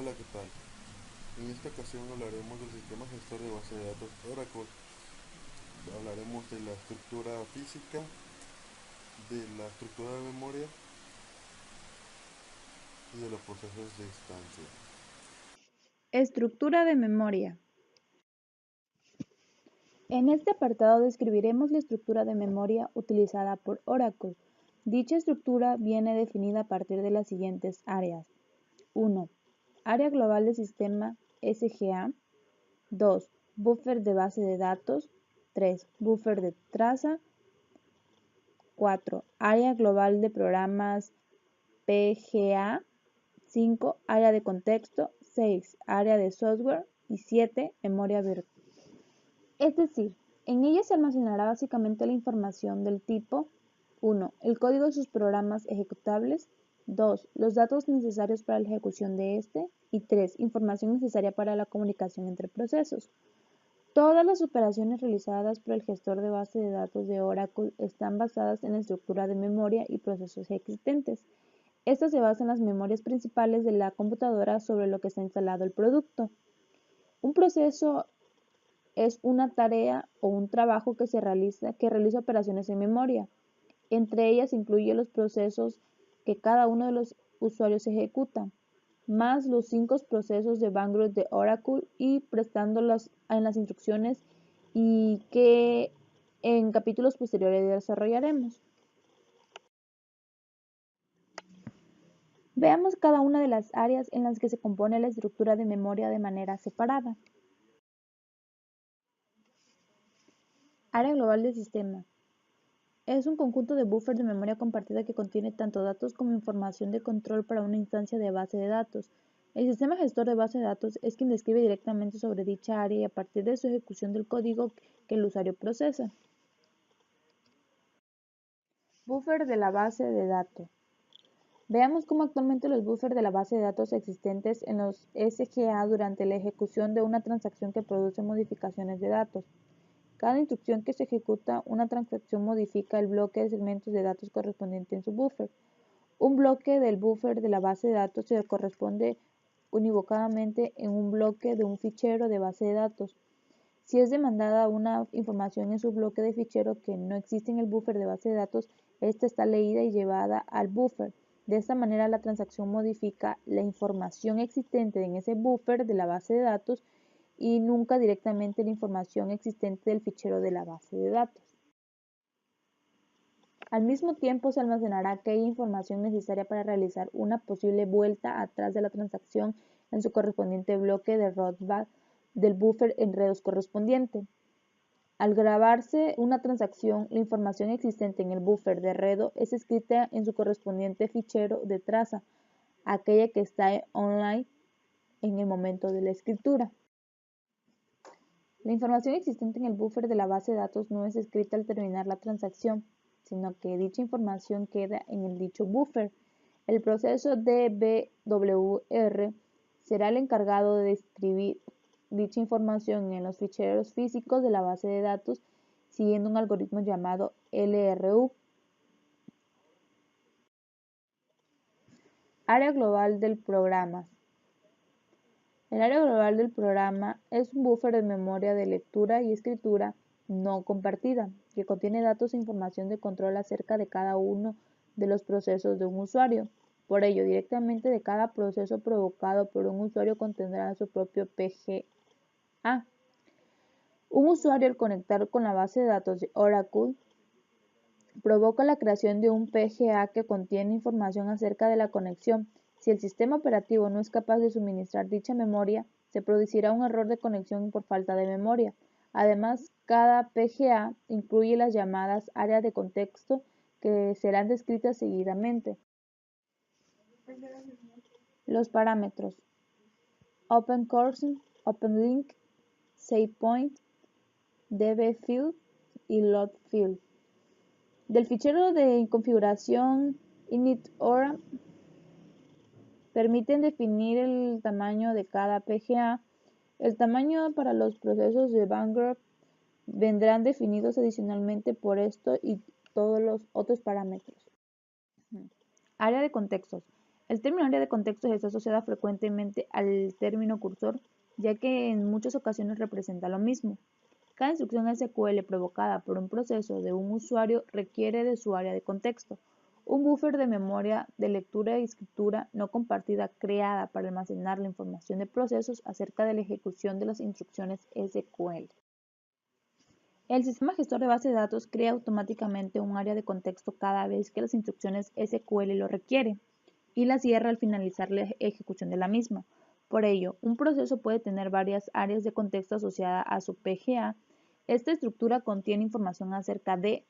Hola, ¿qué tal? En esta ocasión hablaremos del sistema gestor de base de datos Oracle. Hablaremos de la estructura física, de la estructura de memoria y de los procesos de instancia. Estructura de memoria. En este apartado describiremos la estructura de memoria utilizada por Oracle. Dicha estructura viene definida a partir de las siguientes áreas. 1. Área global del sistema SGA. 2. Buffer de base de datos. 3. Buffer de traza. 4. Área global de programas PGA. 5. Área de contexto. 6. Área de software. Y 7. Memoria virtual. Es decir, en ella se almacenará básicamente la información del tipo 1. El código de sus programas ejecutables. 2. Los datos necesarios para la ejecución de este. Y 3. Información necesaria para la comunicación entre procesos. Todas las operaciones realizadas por el gestor de base de datos de Oracle están basadas en la estructura de memoria y procesos existentes. Esta se basa en las memorias principales de la computadora sobre lo que está instalado el producto. Un proceso es una tarea o un trabajo que realiza operaciones en memoria. Entre ellas incluye los procesos que cada uno de los usuarios ejecuta, más los 5 procesos de background de Oracle y prestándolas en las instrucciones y que en capítulos posteriores desarrollaremos. Veamos cada una de las áreas en las que se compone la estructura de memoria de manera separada. Área global del sistema. Es un conjunto de buffer de memoria compartida que contiene tanto datos como información de control para una instancia de base de datos. El sistema gestor de base de datos es quien describe directamente sobre dicha área y a partir de su ejecución del código que el usuario procesa. Buffer de la base de datos. Veamos cómo actualmente los buffers de la base de datos existentes en los SGA durante la ejecución de una transacción que produce modificaciones de datos. Cada instrucción que se ejecuta una transacción modifica el bloque de segmentos de datos correspondiente en su buffer. Un bloque del buffer de la base de datos se corresponde univocadamente en un bloque de un fichero de base de datos. Si es demandada una información en su bloque de fichero que no existe en el buffer de base de datos, esta está leída y llevada al buffer. De esta manera, la transacción modifica la información existente en ese buffer de la base de datos y nunca directamente la información existente del fichero de la base de datos. Al mismo tiempo, se almacenará aquella información necesaria para realizar una posible vuelta atrás de la transacción en su correspondiente bloque de rollback del buffer enredos correspondiente. Al grabarse una transacción, la información existente en el buffer de enredo es escrita en su correspondiente fichero de traza, aquella que está online en el momento de la escritura. La información existente en el buffer de la base de datos no es escrita al terminar la transacción, sino que dicha información queda en el dicho buffer. El proceso DBWR será el encargado de escribir dicha información en los ficheros físicos de la base de datos siguiendo un algoritmo llamado LRU. Área global del programa. El área global del programa es un buffer de memoria de lectura y escritura no compartida, que contiene datos e información de control acerca de cada uno de los procesos de un usuario. Por ello, directamente de cada proceso provocado por un usuario contendrá su propio PGA. Un usuario al conectar con la base de datos de Oracle provoca la creación de un PGA que contiene información acerca de la conexión. Si el sistema operativo no es capaz de suministrar dicha memoria, se producirá un error de conexión por falta de memoria. Además, cada PGA incluye las llamadas áreas de contexto que serán descritas seguidamente. Los parámetros OpenCourse, OpenLink, SavePoint, DBField y LoadField. Del fichero de configuración init.ora permiten definir el tamaño de cada PGA. El tamaño para los procesos de background vendrán definidos adicionalmente por esto y todos los otros parámetros. Área de contextos. El término área de contexto está asociado frecuentemente al término cursor, ya que en muchas ocasiones representa lo mismo. Cada instrucción SQL provocada por un proceso de un usuario requiere de su área de contexto, un buffer de memoria de lectura y escritura no compartida creada para almacenar la información de procesos acerca de la ejecución de las instrucciones SQL. El sistema gestor de base de datos crea automáticamente un área de contexto cada vez que las instrucciones SQL lo requiere y la cierra al finalizar la ejecución de la misma. Por ello, un proceso puede tener varias áreas de contexto asociadas a su PGA. Esta estructura contiene información acerca de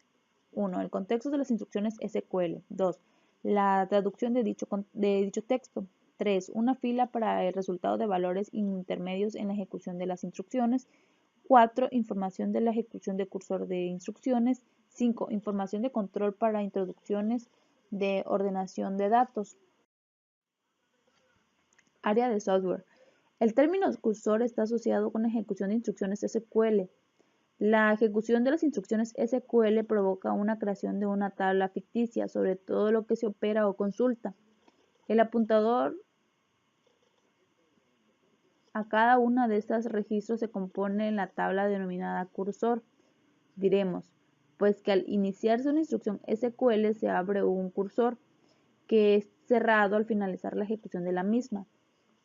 1. El contexto de las instrucciones SQL. 2. La traducción de dicho texto. 3. Una fila para el resultado de valores intermedios en la ejecución de las instrucciones. 4. Información de la ejecución de cursor de instrucciones. 5. Información de control para introducciones de ordenación de datos. Área de software. El término cursor está asociado con la ejecución de instrucciones SQL. La ejecución de las instrucciones SQL provoca una creación de una tabla ficticia sobre todo lo que se opera o consulta. El apuntador a cada una de estos registros se compone en la tabla denominada cursor. Diremos, pues que al iniciarse una instrucción SQL se abre un cursor que es cerrado al finalizar la ejecución de la misma.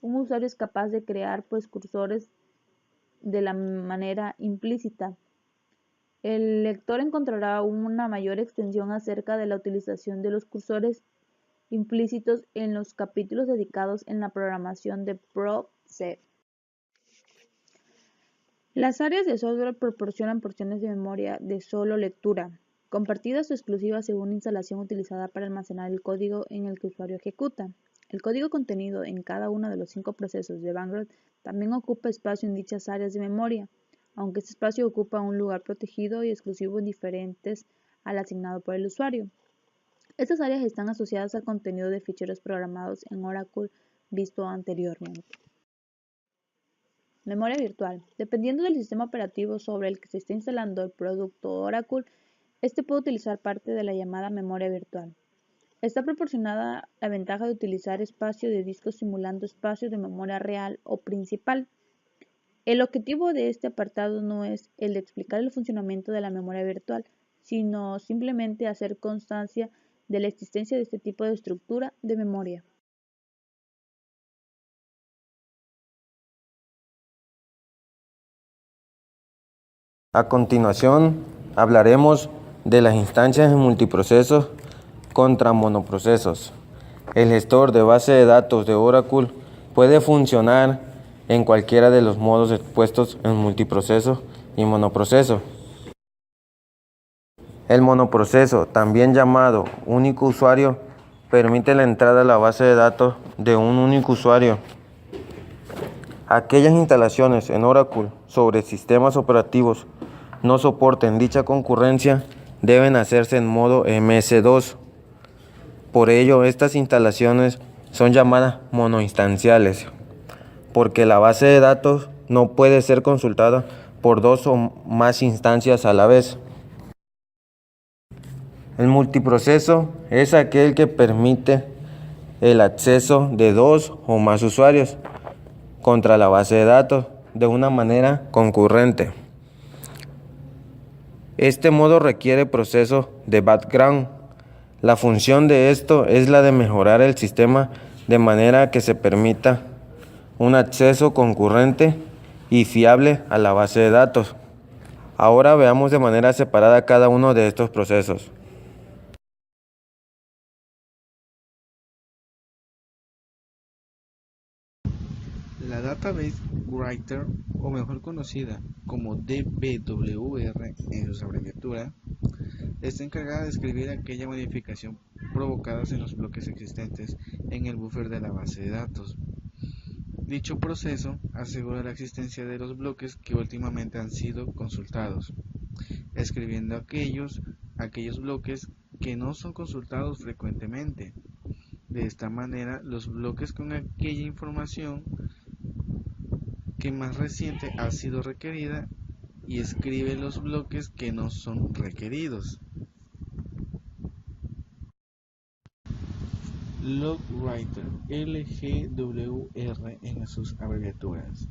Un usuario es capaz de crear cursores de la manera implícita. El lector encontrará una mayor extensión acerca de la utilización de los cursores implícitos en los capítulos dedicados en la programación de PROC. Las áreas de software proporcionan porciones de memoria de solo lectura, compartidas o exclusivas según la instalación utilizada para almacenar el código en el que el usuario ejecuta. El código contenido en cada uno de los 5 procesos de Vanguard también ocupa espacio en dichas áreas de memoria, aunque este espacio ocupa un lugar protegido y exclusivo diferentes al asignado por el usuario. Estas áreas están asociadas al contenido de ficheros programados en Oracle visto anteriormente. Memoria virtual. Dependiendo del sistema operativo sobre el que se esté instalando el producto Oracle, este puede utilizar parte de la llamada memoria virtual. Está proporcionada la ventaja de utilizar espacio de disco simulando espacio de memoria real o principal. El objetivo de este apartado no es el de explicar el funcionamiento de la memoria virtual, sino simplemente hacer constancia de la existencia de este tipo de estructura de memoria. A continuación, hablaremos de las instancias en multiprocesos contra monoprocesos. El gestor de base de datos de Oracle puede funcionar en cualquiera de los modos expuestos en multiproceso y monoproceso. El monoproceso, también llamado único usuario, permite la entrada a la base de datos de un único usuario. Aquellas instalaciones en Oracle sobre sistemas operativos no soporten dicha concurrencia deben hacerse en modo MS2. Por ello, estas instalaciones son llamadas monoinstanciales, porque la base de datos no puede ser consultada por 2 o más instancias a la vez. El multiproceso es aquel que permite el acceso de 2 o más usuarios contra la base de datos de una manera concurrente. Este modo requiere procesos de background. La función de esto es la de mejorar el sistema de manera que se permita un acceso concurrente y fiable a la base de datos. Ahora veamos de manera separada cada uno de estos procesos. La Database Writer, o mejor conocida como DBWR en sus abreviaturas, está encargada de escribir aquella modificación provocadas en los bloques existentes en el buffer de la base de datos. Dicho proceso asegura la existencia de los bloques que últimamente han sido consultados, escribiendo aquellos bloques que no son consultados frecuentemente. De esta manera, los bloques con aquella información que más reciente ha sido requerida y escribe los bloques que no son requeridos. LogWriter, LGWR en sus abreviaturas.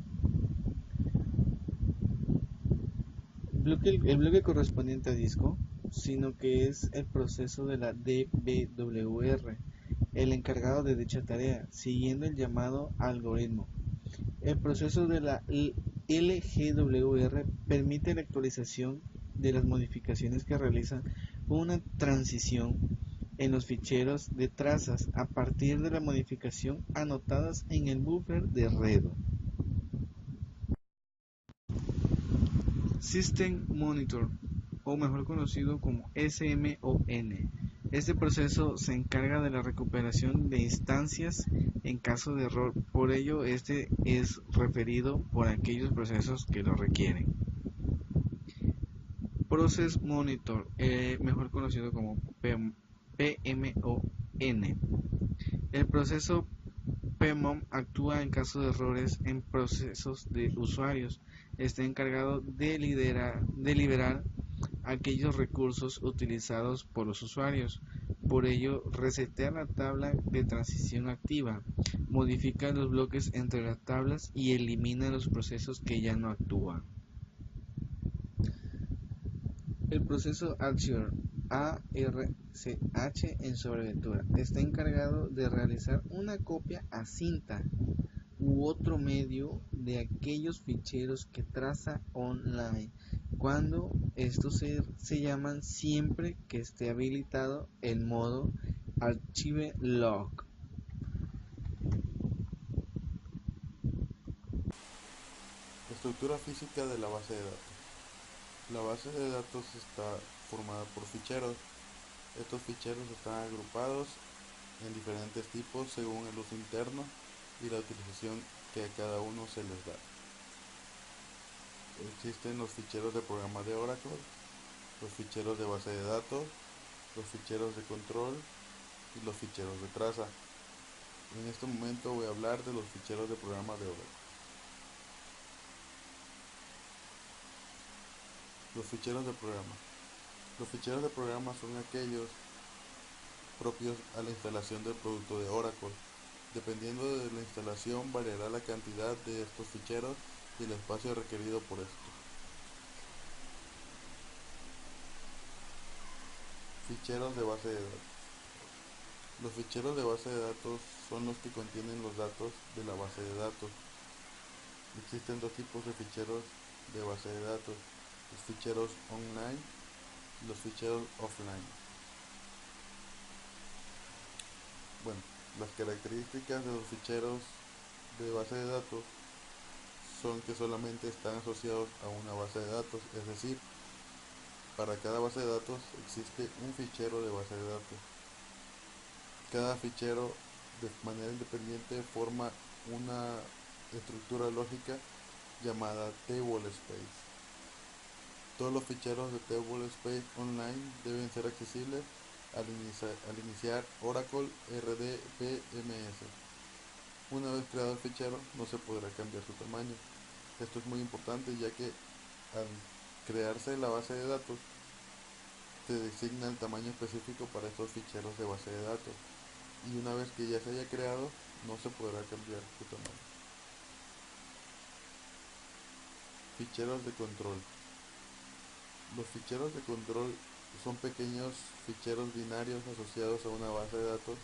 El bloque correspondiente a disco, sino que es el proceso de la DBWR, el encargado de dicha tarea, siguiendo el llamado algoritmo. El proceso de la LGWR permite la actualización de las modificaciones que realizan una transición en los ficheros de trazas a partir de la modificación anotadas en el buffer de Redo. System Monitor, o mejor conocido como SMON. Este proceso se encarga de la recuperación de instancias en caso de error, por ello este es referido por aquellos procesos que lo requieren. Process Monitor, mejor conocido como PMON. El proceso PMON actúa en caso de errores en procesos de usuarios. Está encargado de liberar aquellos recursos utilizados por los usuarios. Por ello, resetea la tabla de transición activa, modifica los bloques entre las tablas y elimina los procesos que ya no actúan. El proceso Archer, ARCH en su abreviatura, está encargado de realizar una copia a cinta u otro medio de aquellos ficheros que traza online, cuando estos se llaman siempre que esté habilitado el modo Archive Log. Estructura física de la base de datos. La base de datos está formada por ficheros. Estos ficheros están agrupados en diferentes tipos según el uso interno y la utilización que a cada uno se les da. Existen los ficheros de programa de Oracle, los ficheros de base de datos, los ficheros de control y los ficheros de traza. En este momento voy a hablar de los ficheros de programa de Oracle. Los ficheros de programa. Los ficheros de programa son aquellos propios a la instalación del producto de Oracle. Dependiendo de la instalación variará la cantidad de estos ficheros y el espacio requerido por estos. Ficheros de base de datos. Los ficheros de base de datos son los que contienen los datos de la base de datos. Existen dos tipos de ficheros de base de datos: los ficheros online y los ficheros offline. Bueno, las características de los ficheros de base de datos son que solamente están asociados a una base de datos, es decir, para cada base de datos existe un fichero de base de datos. Cada fichero de manera independiente forma una estructura lógica llamada tablespace. Todos los ficheros de tablespace online deben ser accesibles al iniciar Oracle RDBMS. Una vez creado el fichero, no se podrá cambiar su tamaño. Esto es muy importante, ya que al crearse la base de datos, se designa el tamaño específico para estos ficheros de base de datos, y una vez que ya se haya creado, no se podrá cambiar su tamaño. Ficheros de control. Los ficheros de control son pequeños ficheros binarios asociados a una base de datos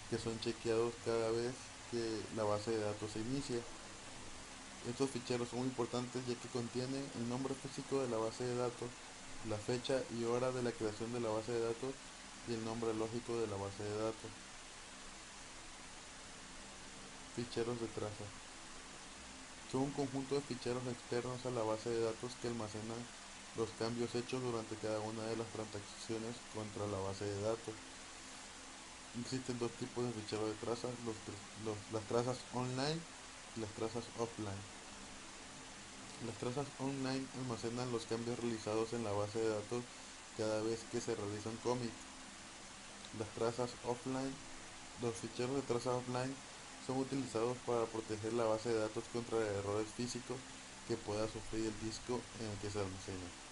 que son chequeados cada vez que la base de datos se inicia. Estos ficheros son muy importantes ya que contienen el nombre físico de la base de datos, la fecha y hora de la creación de la base de datos y el nombre lógico de la base de datos. Ficheros de traza. Son un conjunto de ficheros externos a la base de datos que almacenan los cambios hechos durante cada una de las transacciones contra la base de datos. Existen dos tipos de ficheros de trazas, las trazas online y las trazas offline. Las trazas online almacenan los cambios realizados en la base de datos cada vez que se realiza un commit. Las trazas offline, los ficheros de traza offline son utilizados para proteger la base de datos contra errores físicos que pueda sufrir el disco en el que se almacena.